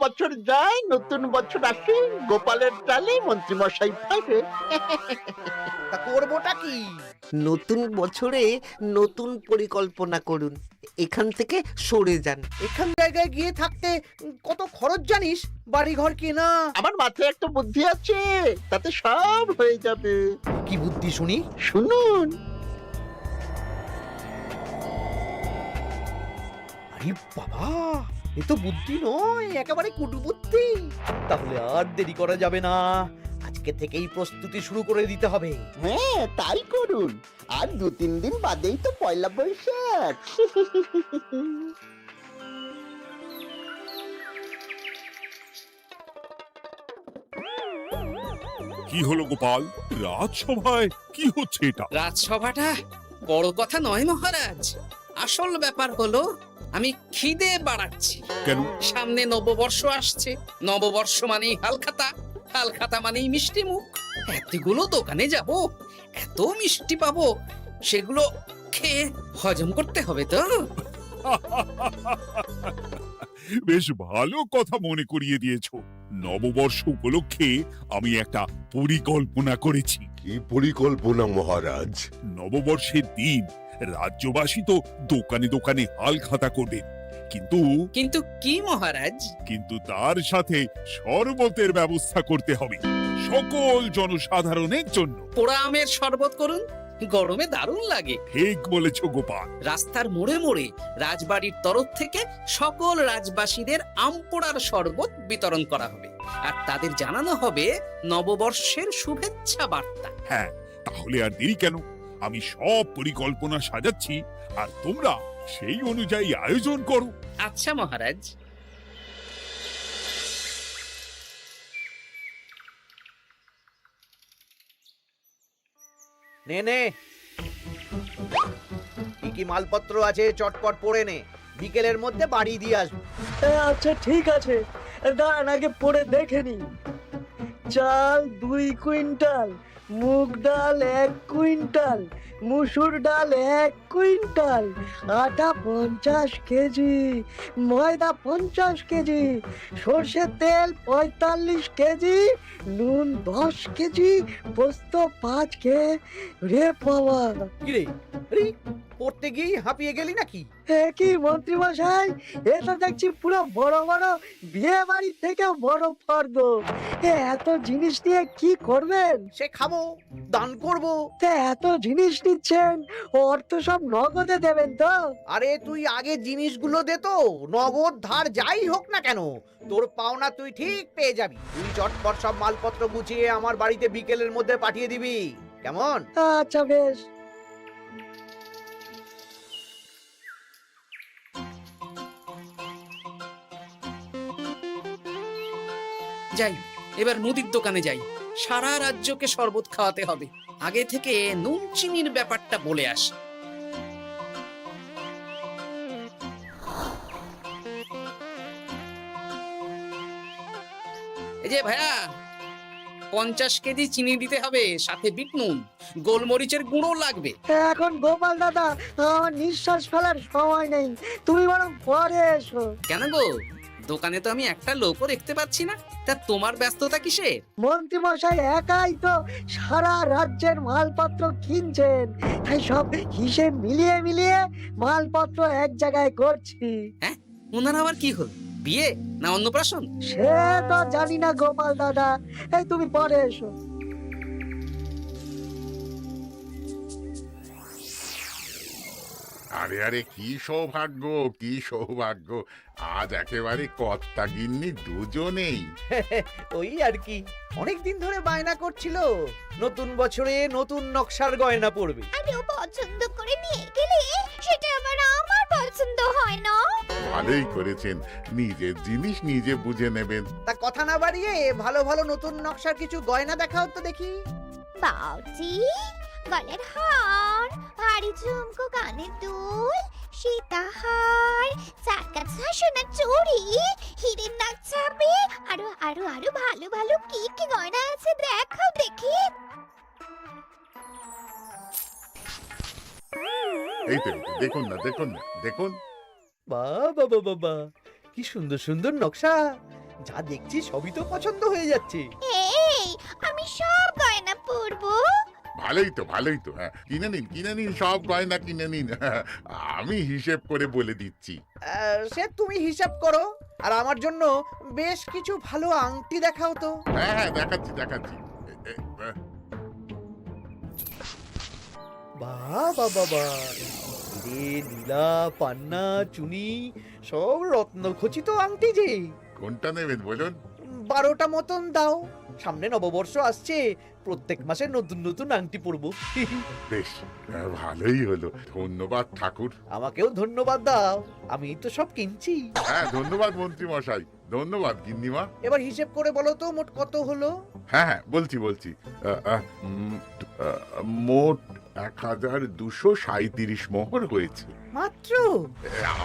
বছর যায়, নতুন বছর আসে, গোপালের ডালে মন্ত্রীমশাই ফেরে। তা করবোটা কি? নতুন বছরে নতুন পরিকল্পনা করুন, এখান থেকে সরে যান। এখান জায়গায় গিয়ে থাকতে কত খরচ জানিস? বাড়িঘর কেনা। আমার মাথায় একটা বুদ্ধি আছে, তাতে সব হয়ে যাবে। কি বুদ্ধি শুনি? শুনুন। আরে বাবা, এ তো বুদ্ধি নয়, একেবারে কুটু বুদ্ধি। তাহলে আর দেরি করা যাবে না, আজকে থেকেই প্রস্তুতি শুরু করে দিতে হবে। হ্যাঁ, তাই করুন। আর 2-3 দিন বাদেই তো পয়লা বৈশাখ। কি হলো গোপাল, রাজসভায় কি হচ্ছে এটা? রাজসভাটা বড় কথা নয় মহারাজ, আসল ব্যাপার হলো আমি খিদে বাড়াচ্ছি। কেন? সামনে নববর্ষ আসছে, নববর্ষ মানেই হালখাতা, হালখাতা মানেই মিষ্টি মুখ। এতগুলো দোকানে যাব, এত মিষ্টি পাবো, সেগুলো খেয়ে হজম করতে হবে তো। বেশ ভালো কথা মনে করিয়ে দিয়েছো। নববর্ষ উপলক্ষে আমি একটা পরিকল্পনা করেছি। কি পরিকল্পনা মহারাজ? নববর্ষের দিন রাজ্যবাসী তো দোকানে দোকানে হাল খাতা করবে, কিন্তু কিন্তু কি মহারাজ? কিন্তু তার সাথে শরবতের ব্যবস্থা করতে হবে সকল জনসাধারণের জন্য। পোড়া আমের শরবত করুন, গরমে দারুণ লাগে। ঠিক বলেছ গোপাল। রাস্তার মোড়ে মোড়ে রাজবাড়ির তরফ থেকে সকল রাজবাসীদের আম পোড়ার শরবত বিতরণ করা হবে, আর তাদের জানানো হবে নববর্ষের শুভেচ্ছা বার্তা। হ্যাঁ, তাহলে আর দেরি কেন? আমি সব পরিকল্পনা সাজাচ্ছি, আর তোমরা সেই অনুযায়ী আয়োজন করো। আচ্ছা মহারাজ। নে নে, কি কি মালপত্র আছে চটপট পড়ে নে, বিকেলের মধ্যে বাড়ি দিয়ে আসবো। আচ্ছা ঠিক আছে, দাঁড়ান আগে পড়ে দেখে নি। চাল 2 কুইন্টাল, মুগ ডাল 1 কুইন্টাল, মুসুর ডাল 1 কুইন্টাল, আটা 50 কেজি, ময়দা 50 কেজি, সর্ষের তেল 45 কেজি, নুন 10 কেজি, পোস্ত 5 রে বাবা। কিরে, আরে পড়তে গিয়ে হাঁপিয়ে গেলি নাকি? কি মন্ত্রী মশাই, এটা দেখছি পুরো বড় বড় বিয়ে বাড়ির থেকেও বড় ফর্দ। এত জিনিস নিয়ে কি করবেন? সে খাবো, দান করব। এত জিনিস নিচ্ছেন, অর্থ সব নগদে দেবেন তো? আরে তুই আগে জিনিসগুলো দে তো, নগদ ধার যাই হোক না কেন, তোর পাওনা তুই ঠিক পেয়ে যাবি। তুই চটপট সব মালপত্র গুছিয়ে আমার বাড়িতে বিকেলের মধ্যে পাঠিয়ে দিবি, কেমন? আচ্ছা বেশ। যাই, এবার মুদির দোকানে যাই, সারা রাজ্যকে শরবত খাওয়াতে হবে। আগে থেকে নুন চিনির ব্যাপারটা বলে আসি। এই যে ভাইয়া, 50 কেজি চিনি দিতে হবে, সাথে বিট নুন, গোলমরিচের গুঁড়ো লাগবে। এখন গোপাল দাদা, আমার নিঃশ্বাস ফেলার সময় নেই, তুমি বরং পরে এসো। কেন গো, দোকানে তো আমি একটা লোকও দেখতে পাচ্ছি না, তা তোমার ব্যস্ততা কিসে? মন্ত্রী মশাই একাই তো সারা রাজ্যের মালপত্র কিনছেন, তাই সব হিসেব মিলিয়ে মিলিয়ে মালপত্র এক জায়গায় করছি। হ্যাঁ, ওনার আবার কি হল, বিয়ে না অন্নপ্রাশন? সে তো জানি না গোপাল দাদা, এই তুমি পরে এসো। আরে আরে, কি সৌভাগ্য, কি সৌভাগ্য! আজ একেবারে কর্তা গিন্নি দুজনেই। ওই আর কি, অনেকদিন ধরে বায়না করছিল নতুন বছরে নতুন নকশার গয়না পরবে। আর ও পছন্দ করে নিয়ে গেলে সেটা আবার আমার পছন্দ হয় না। ভালোই করেছেন, নিজের জিনিস নিজে বুঝে নেবেন। তা কথা না বাড়িয়ে ভালো ভালো নতুন নকশার কিছু গয়না দেখাও তো দেখি। বাউজি, গলার হার, ভারী ঝুমকো, কানের দুল, সীতাহার, চারকাছা সোনার চুড়ি, হীরের নাক ছাপে, আরো আরো আরো ভালো ভালো কি কি গয়না আছে দেখাও দেখি। এই তো, দেখুন না, দেখুন না, দেখুন। বাবা বাবা বাবা, কি সুন্দর সুন্দর নকশা, যা দেখছি সবই তো পছন্দ হয়ে যাচ্ছে। এই আমি সব গয়না পরবো। ভালোই তো হ্যাঁ, কিনে নিন সব গয়না কিনে নিন। আমি হিসেব করে বলে দিচ্ছি। সে তুমি হিসাব করো, আর আমার জন্য বেশ কিছু ভালো আংটি দেখাও তো। হ্যাঁ দেখাচ্ছি। বাবা বাবা, রে নীলা, পান্না, চুনি, সব রত্নখচিত আংটি যে। কোনটা নেবেন বলুন? 12টা মতন দাও, সামনে নববর্ষ আসছে, প্রত্যেক মাসে নতুন নতুন আংটি পরবো। বেশ, ভালোই হলো। ধন্যবাদ ঠাকুর। আমাকেও ধন্যবাদ দাও, আমি তো সব কিনছি। হ্যাঁ ধন্যবাদ মন্ত্রী মশাই, ধন্যবাদ গিন্নিমা। এবার হিসেব করে বলো তো মোট কত হলো। হ্যাঁ বলছি। মোট 1237 মোহর হয়েছে। মাত্র?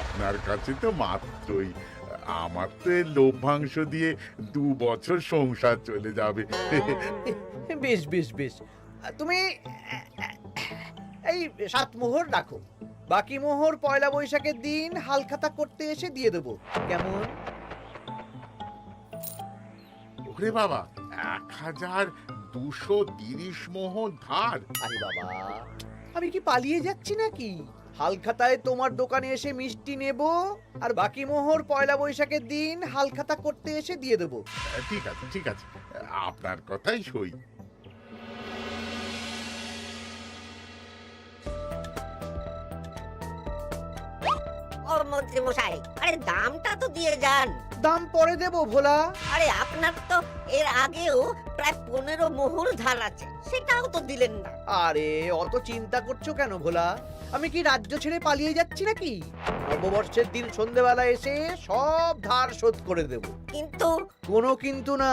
আপনার কাছে তো মাত্রই। আমার তো এর লভ্যাংশ দিয়ে 2 বছর সংসার চলে যাবে। বেশ বেশ বেশ, তুমি এই 7 মোহর রাখো, বাকি মোহর পয়লা বৈশাখের দিন হালখাতা করতে এসে দিয়ে দেবো, কেমন? ওরে বাবা, 1230 মোহর ধার। আরে বাবা, আমি কি পালিয়ে যাচ্ছি নাকি? হালখাতায় তোমার দোকানে এসে মিষ্টি নেব, আর বাকি মোহর পয়লা বৈশাখের দিন হালখাতা করতে এসে দিয়ে দেবো। ঠিক আছে, আপনার কথাই সই। ও মন্ত্রী মশাই, আরে দামটা তো দিয়ে যান। দাম পরে দেবো ভোলা। আরে আপনার তো এর আগেও প্রায় 15 মোহর ধার আছে, সেটাও তো দিলেন না। আরে অত চিন্তা করছো কেন ভোলা? আমি কি রাজ্য ছেড়ে পালিয়ে যাচ্ছি নাকি? নববর্ষের দিন সন্ধেবেলা এসে সব ধার শোধ করে দেব। কিন্তু কোনো কিন্তু না।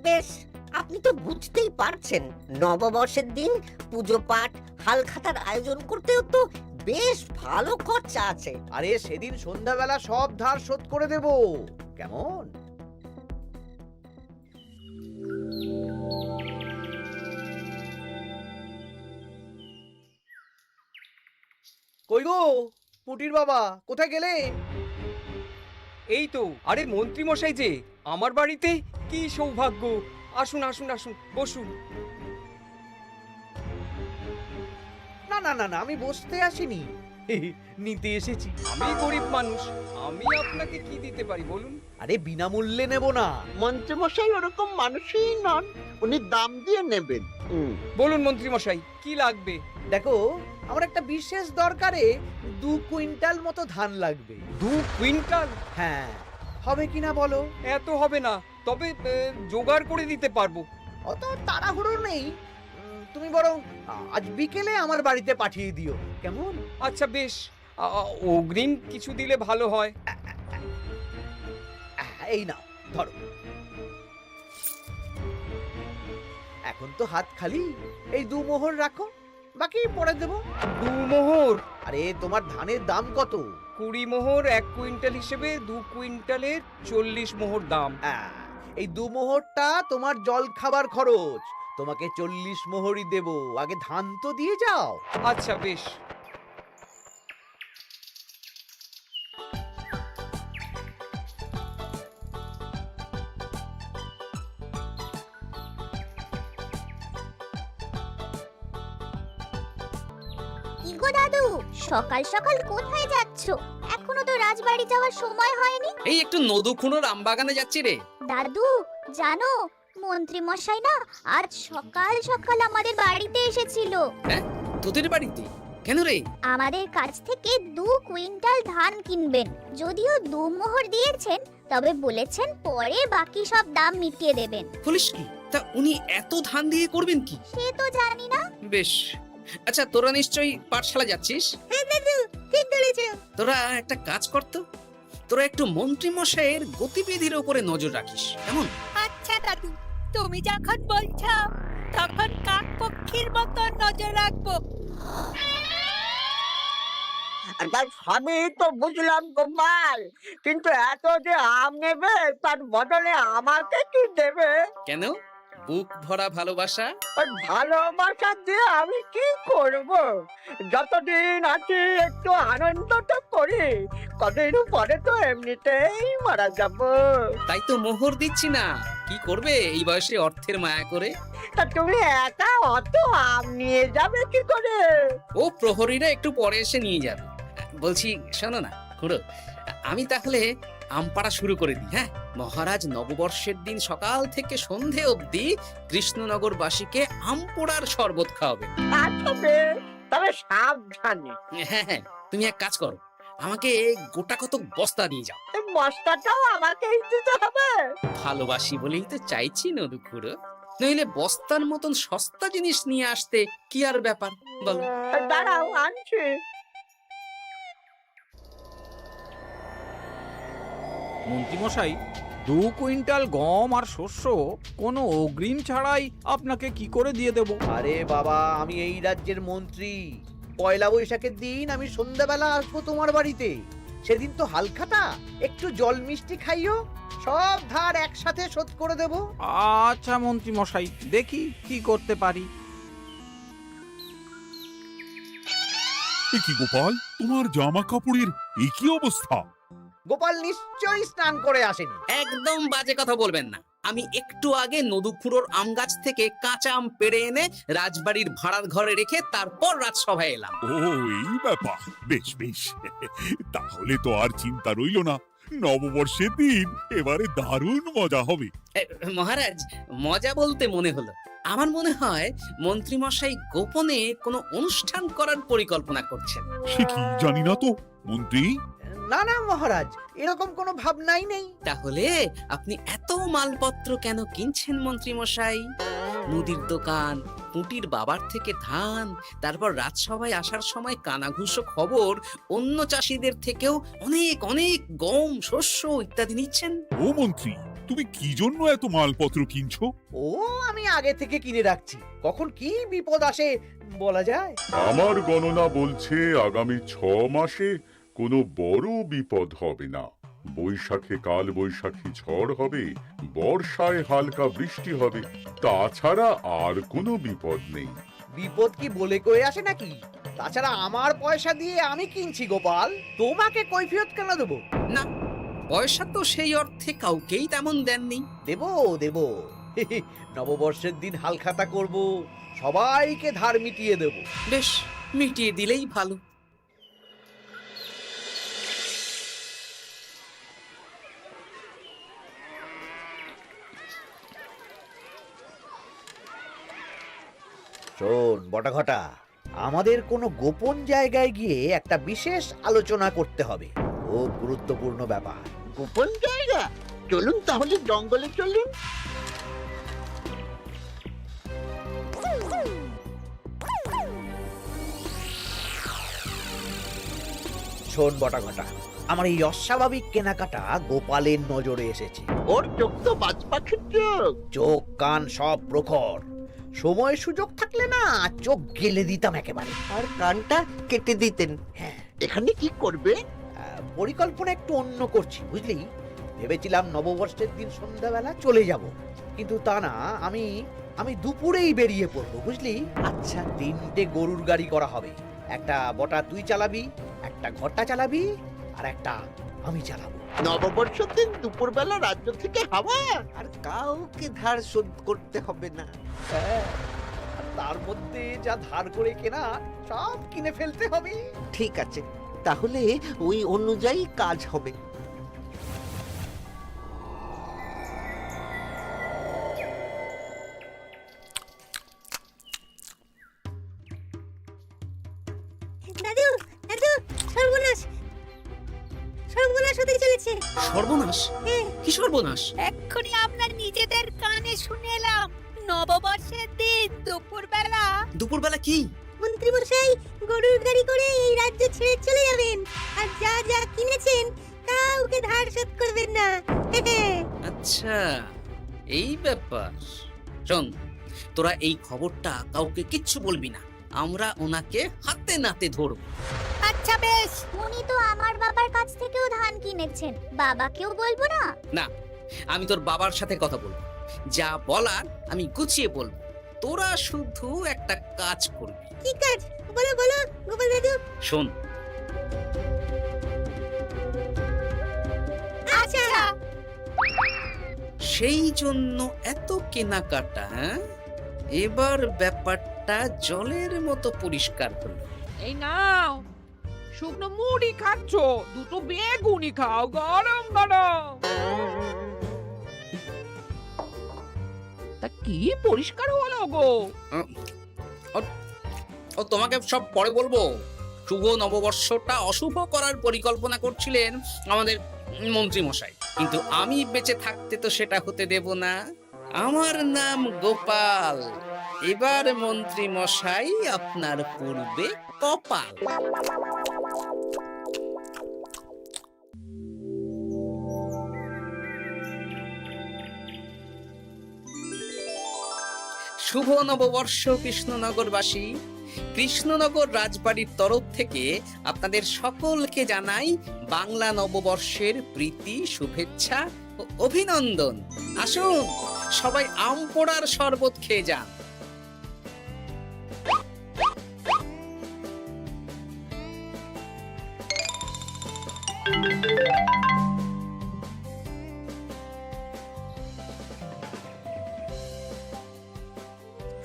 বেশ, আপনি তো বুঝতেই পারছেন, নববর্ষের দিন পুজো পাঠ হালখাতার আয়োজন করতেও তো বেশ ভালো খরচা আছে। আরে সেদিন সন্ধ্যাবেলা সব ধার শোধ করে দেব, কেমন? কই গো পুটির বাবা, কোথায় গেলে? এই তো, আরে মন্ত্রী মশাই যে আমার বাড়িতে, কি সৌভাগ্য! আসুন আসুন আসুন, বসুন। না না না না, আমি বসতে আসিনি, নিতে এসেছি। আমি গরিব মানুষ, আমি আপনাকে কি দিতে পারি বলুন? আরে বিনামূল্যে নেব না। মন্ত্রীমশাই ওরকম মানুষই নন, উনি দাম দিয়ে নেবেন। বলুন মন্ত্রী মশাই, কি লাগবে? দেখো, আমার একটা বিশেষ দরকারে 2 কুইন্টাল মতো ধান লাগবে। 2 কুইন্টাল? হ্যাঁ, হবে কিনা বলো? এত হবে না, তবে জোগাড় করে দিতে পারবো। অত তাড়াহুড়ো নেই, তুমি বরং আজ বিকেলে আমার বাড়িতে পাঠিয়ে দিও, কেমন? আচ্ছা বেশ, অগ্রিম কিছু দিলে ভালো হয়। এই নাও, ধরো। এখন তো হাত খালি, এই 2 মোহর রাখো, বাকি পরে দেবো। 2 মোহর? আরে তোমার ধানের দাম কত? 20 মোহর 1 কুইন্টাল হিসেবে 2 কুইন্টালের 40 মোহর দাম। এই 2 মোহরটা তোমার জল খাবার খরচ, তোমাকে 40 মোহরই দেব, আগে ধান তো দিয়ে যাও। আচ্ছা বেশ। কি গো দাদু, সকাল সকাল কোথায় যাচ্ছো? এখনো তো রাজবাড়ি যাওয়ার সময় হয়নি। এই একটু নদুখুনোর আমবাগানে যাচ্ছি রে। দাদু জানো, মন্ত্রী মশাই না আজ সকাল সকাল আমাদের বাড়িতে এসেছিল। হ্যাঁ, তোদের বাড়িতে? কেন রে? আমাদের কাছ থেকে 2 কুইন্টাল ধান কিনবেন। যদিও 2 মোহর দিয়েছেন, তবে বলেছেন পরে বাকি সব দাম মিটিয়ে দেবেন। বলিস কি? তা উনি এত ধান দিয়ে করবেন কি? সে তো জানি না। বেশ, আচ্ছা তোরা নিশ্চয়ই পাঠশালা যাচ্ছিস? হ্যাঁ দাদু, ঠিক বলেছো। তোরা একটা কাজ করতো, তোরা একটু মন্ত্রী মশাইয়ের গতিবিধির উপরে নজর রাখিস, কেমন? আচ্ছা দাদু, তুমি যখন বলছো তখন কাক পক্ষীর মতো নজর রাখবো। তার সবই তো বুঝলাম গোপাল, কিন্তু এত যে আম নেবে তার বদলে আমাকে কি দেবে? কেন? বুক ভরা ভালোবাসা। আর ভালোবাসা দিয়ে আমি কি করব? যতদিন আছি একটু আনন্দটা করি, কদিন পরে তো এমনিতেই মারা যাব। তাই তো মোহর দিচ্ছি না, কি করবে এই বয়সে অর্থের মায়া করে? তা তুমি একা অত আম নিয়ে যাবে কি করে? ও প্রহরীরা একটু পরে এসে নিয়ে যাবে। বলছি শোনো না খুড়ো, আমি তাহলে আম পাড়া শুরু করে দিই। হ্যাঁ, মহারাজ নববর্ষের দিন সকাল থেকে সন্ধে অবধি কৃষ্ণনগরবাসীকে আম পোড়ার শরবত খাওয়াবে। আচ্ছা বেশ, তবে সাবধানে। হ্যাঁ হ্যাঁ, তুমি এক কাজ করো, আমাকে গোটা কত বস্তা নিয়ে যাও। এই বস্তাটাও আমাকেই দিতে হবে? ভালোবাসি বলেই তো চাইছি নদু খুড়ো, নইলে বস্তার মতন সস্তা জিনিস নিয়ে আসতে কি আর ব্যাপার বলো? দাঁড়াও, আনছি। মন্ত্রীমশাই, 2 কুইন্টাল গম আর শস্য কোনো অগ্রিম ছাড়াই আপনাকে কি করে দিয়ে দেব? আরে বাবা, আমি এই রাজ্যের মন্ত্রী। পয়লা বৈশাখের দিন আমি সন্ধ্যাবেলা আসবো তোমার বাড়িতে। সেদিন তো হালখাতা, একটু জল মিষ্টি খাইও, সব ধার একসাথে শোধ করে দেব। আচ্ছা মন্ত্রীমশাই, দেখি কি করতে পারি। এ কি গোপাল, তোমার জামা কাপড়ের এই কি অবস্থা? গোপাল নিশ্চয়ই স্নান করে আসেনি। একদম বাজে কথা বলবেন না। আমি একটু আগে নদুখুড়োর আম গাছ থেকে কাঁচা আম পেড়ে এনে রাজবাড়ির ভাড়ার ঘরে রেখে তারপর রাজসভায় এলাম। ও এই ব্যাপার, বেশ বেশ, তাহলে তো আর চিন্তা রইল না। নববর্ষের দিন এবারে দারুণ মজা হবে। মহারাজ, মজা বলতে মনে হলো, আমার মনে হয় মন্ত্রীমশাই গোপনে কোনো অনুষ্ঠান করার পরিকল্পনা করছেন। সে কি জানি না তো মন্ত্রী। না না মহারাজ, এরকম কোনো ভাবনাই নেই। তাহলে আপনি এত মালপত্র কেন কিনছেন মন্ত্রীমশাই? মুদির দোকান, পুঁটির বাবার থেকে ধান, তারপর রাজসভায় আসার সময় কানাঘুষো খবর অন্য চাষিদের থেকেও অনেক অনেক গম, শস্য ইত্যাদি নিচ্ছেন। ও মন্ত্রী, তুমি কি জন্য এত মালপত্র কিনছো? ও আমি আগে থেকে কিনে রাখছি, কখন কি বিপদ আসে বলা যায়। আমার গণনা বলছে আগামী 6 মাসে কোনো বড় বিপদ হবে না। বৈশাখে কাল বৈশাখী ঝড় হবে, বর্ষায় হালকা বৃষ্টি হবে, তাছাড়া আর কোনো বিপদ নেই। বিপদ কি বলে কয়ে আসে নাকি? তাছাড়া আমার পয়সা দিয়ে আমি কিনছি গোপাল, তোমাকে কৈফিয়ত কেন দেবো? না, পয়সা তো সেই অর্থে কাউকেই তেমন দেননি। দেবো দেবো, নববর্ষের দিন হালখাতা করব, সবাইকে ধার মিটিয়ে দেব। বেশ, মিটিয়ে দিলেই ভালো। শোন বটাঘটা, আমাদের কোনো গোপন জায়গায় গিয়ে একটা বিশেষ আলোচনা করতে হবে, খুব গুরুত্বপূর্ণ ব্যাপার। গোপন জায়গা? চলুন তাহলে জঙ্গলে চলুন। শোন বটাঘটা, আমার এই অস্বাভাবিক কেনাকাটা গোপালের নজরে এসেছে। ওর চোখ তো বাজ পাখির চোখ। চোখ কান সব প্রখর, সময় সুযোগ থাকলে না চোখ গেলে দিতাম একেবারে। আর কানটা কেটে দিতেন। হ্যাঁ, এখানে কি করবে? পরিকল্পনা একটু অন্য করছি বুঝলি। ভেবেছিলাম নববর্ষের দিন সন্ধ্যাবেলা চলে যাব, কিন্তু তা না, আমি দুপুরেই বেরিয়ে পড়বো বুঝলি। আচ্ছা, 3টে গরুর গাড়ি করা হবে, একটা বটা তুই চালাবি, একটা ঘটা চালাবি, আর একটা আমি চালাবো। নববর্ষের দিন দুপুরবেলা রাজ্য থেকে হাওয়া। আর কাউকে ধার শোধ করতে হবে না। হ্যাঁ, আর তার মধ্যে যা ধার করে কেনা সব কিনে ফেলতে হবে। ঠিক আছে, তাহলে ওই অনুযায়ী কাজ হবে। দাদু দাদু, সর্বনাশ সর্বনাশ হতে চলেছে। সর্বনাশ? কি সর্বনাশ? এক্ষুনি আপনার নিজেদের কানে শুনে এলাম, নববর্ষের দিন দুপুরবেলা। দুপুরবেলা কি? মন্ত্রী মশাই গরুর গাড়ি করে এই রাজ্য ছেড়ে চলে যাবেন, আর যা যা কিনেছেন কাউকে ধার শোধ করবেন না। আচ্ছা, এই ব্যাপার। শোন, তোরা এই খবরটা কাউকে কিচ্ছু বলবি না, আমরা ওনাকে হাতে নাতে ধরব। আচ্ছা বেশ। উনি তো আমার বাবার কাছ থেকেও ধান কিনেছেন, বাবাকেও বলবো না? না, আমি তোর বাবার সাথে কথা বলবো। যা বলার আমি গুছিয়ে বলবো, তোরা শুধু একটা কাজ করবি। কি কাজ? বলো বলো গোপাল দাদু। শোন, আচ্ছা সেই জন্য এত কেনাকাটা, হ্যাঁ? এবার ব্যাপারটা জলের মতো পরিষ্কার হলো। এই নাও, শুকনো মুড়ি খাচ্ছ, দুটো বেগুনি খাও গরম গরম। তা কি পরিষ্কার হলো গো? ও তোমাকে সব পরে বলবো। শুভ নববর্ষটা অশুভ করার পরিকল্পনা করছিলেন আমাদের মন্ত্রী মশাই, কিন্তু আমি বেঁচে থাকতে তো সেটা হতে দেব না। আমার নাম গোপাল। এবার মন্ত্রী মশাই আপনার পূর্বে কপাল। শুভ নববর্ষ কৃষ্ণনগরবাসী। কৃষ্ণনগর রাজবাড়ির তরফ থেকে আপনাদের সকলকে জানাই বাংলা নববর্ষের প্রীতি, শুভেচ্ছা ও অভিনন্দন। আসুন সবাই আম পোড়ার শরবত খেয়ে যান।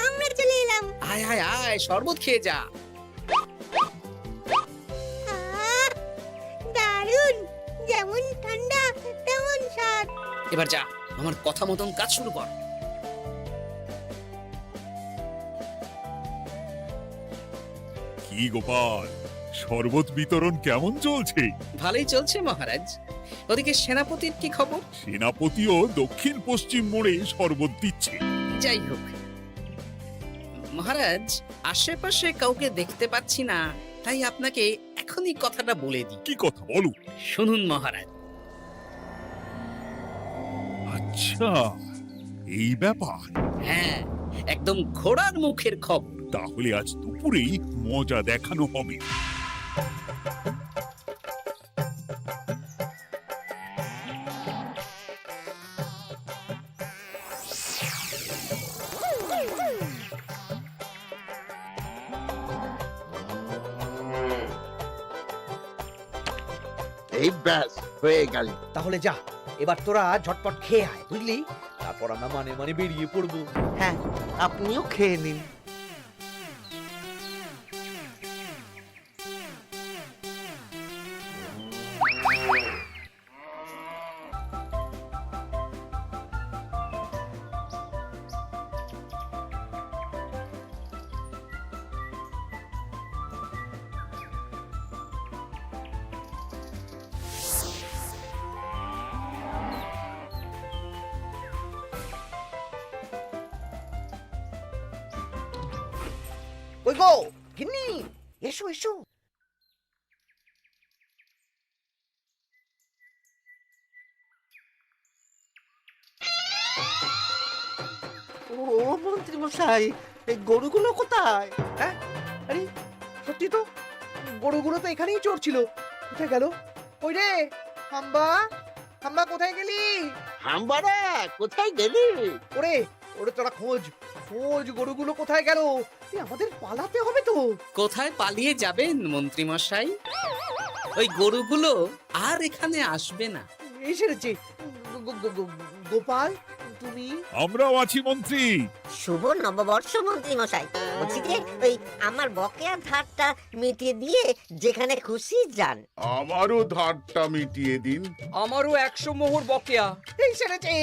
আমরা চলে এলাম। আয় আয় আয়, শরবত খেয়ে যা। দারুণ, যেমন ঠান্ডা তেমন স্বাদ। এবার যা, আমার কথা মতন কাজ শুরু কর। কি গোপাল, শরবত বিতরণ কেমন চলছে? ভালোই চলছে মহারাজ। ওদিকে সেনাপতির কি খবর? সেনাপতিও দক্ষিণ পশ্চিম মোড়ে শরবত দিচ্ছে। যাই হোক মহারাজ, আশেপাশে কাউকে দেখতে পাচ্ছি না, তাই আপনাকে এখনই কথাটা বলে দিই। কি কথা বলো? শুনুন মহারাজ। আচ্ছা, এই ব্যাপার। হ্যাঁ, একদম ঘোড়ার মুখের খবর। তাহলে আজ দুপুরেই মজা দেখানো হবে। এই ব্যাস হয়ে গেল। তাহলে যা, এবার তোরা ঝটপট খেয়ে আয়, বুঝলি? তারপর আমরা মানে মানে বেরিয়ে পড়বো। হ্যাঁ, আপনিও খেয়ে নিন। ওই গো গিন্নি, এসো এসো। ও মন্ত্রী মশাই, এই গরুগুলো কোথায়? হ্যাঁ, আরে সত্যি তো, গরুগুলো তো এখানেই চড়ছিল। কোথায় গেল? ওই রে হাম্বা, হাম্বা কোথায় গেলি? হাম্বারা কোথায় গেলি? ওরে ওরে, তোরা খোঁজ খোঁজ, গরুগুলো কোথায় গেল? আমাদের পালাতে হবে তো। কোথায় পালিয়ে যাবেন মন্ত্রী মশাই? ওই গরুগুলো আর এখানে আসবে না। এই সেরেছে। গোপাল, তুমি? আমরাও আছি মন্ত্রী। শুভ নববর্ষ মন্ত্রী মশাই। বলছি যে ওই আমার বকেয়া ধারটা মিটিয়ে দিয়ে যেখানে খুশি যান। আমারও ধারটা মিটিয়ে দিন। আমারও 100 মোহর বকেয়া। এই সেরেছে।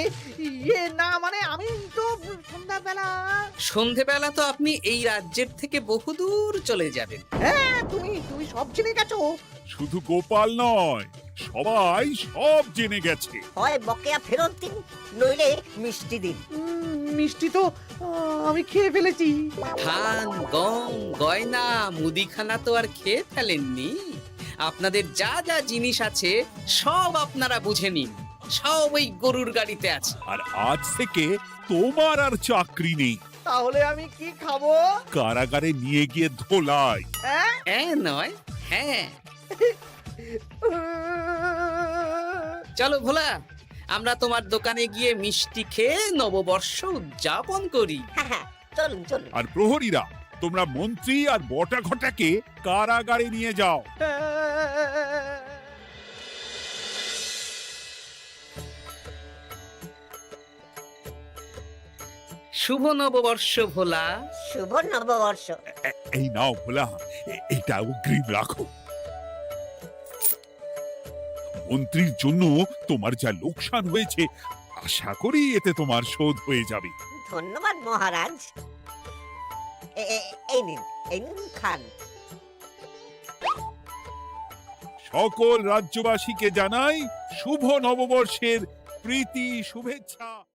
ইয়ে না, মানে আমি তো সন্ধ্যাবেলা। সন্ধেবেলা তো আপনি এই রাজ্যের থেকে বহুদূর চলে যাবেন। হ্যাঁ, তুমি তুমি সব জেনে গেছো। শুধু গোপাল নয়, সবাই সব জেনে গেছে। হয় বকেয়া ফেরত দিন, নইলে মিষ্টি দিন। মিষ্টি তো আমি খেয়ে ফেলেছি। ধান, গম, গয়না, মুদিখানা তো আর খেয়ে ফেলেননি। আপনাদের যা যা জিনিস আছে সব আপনারা বুঝে নিন। সব ওই গরুর গাড়িতে আছে। আর আজ থেকে তোমার আর চাকরি নেই। তাহলে আমি কি খাবো? কারাগারে নিয়ে গিয়ে ধোলাই। হ্যাঁ নয়, হ্যাঁ। চলো ভোলা, আমরা তোমার দোকানে গিয়ে মিষ্টি খেয়ে নববর্ষ উদযাপন করি। হ্যাঁ হ্যাঁ, চলুন চলুন। আর প্রহরীরা, তোমরা মন্ত্রী আর বটা ঘটাকে কারাগারে নিয়ে যাও। শুভ নববর্ষ ভোলা। শুভ নববর্ষ। এই নাও ভোলা, এটা অগ্রিম রাখো। মন্ত্রীর জন্য তোমার যা লোকসান হয়েছে, আশা করি এতে তোমার শোধ হয়ে যাবে। ধন্যবাদ মহারাজ। এই নিন খান। সকল রাজ্যবাসীকে জানাই শুভ নববর্ষের প্রীতি শুভেচ্ছা।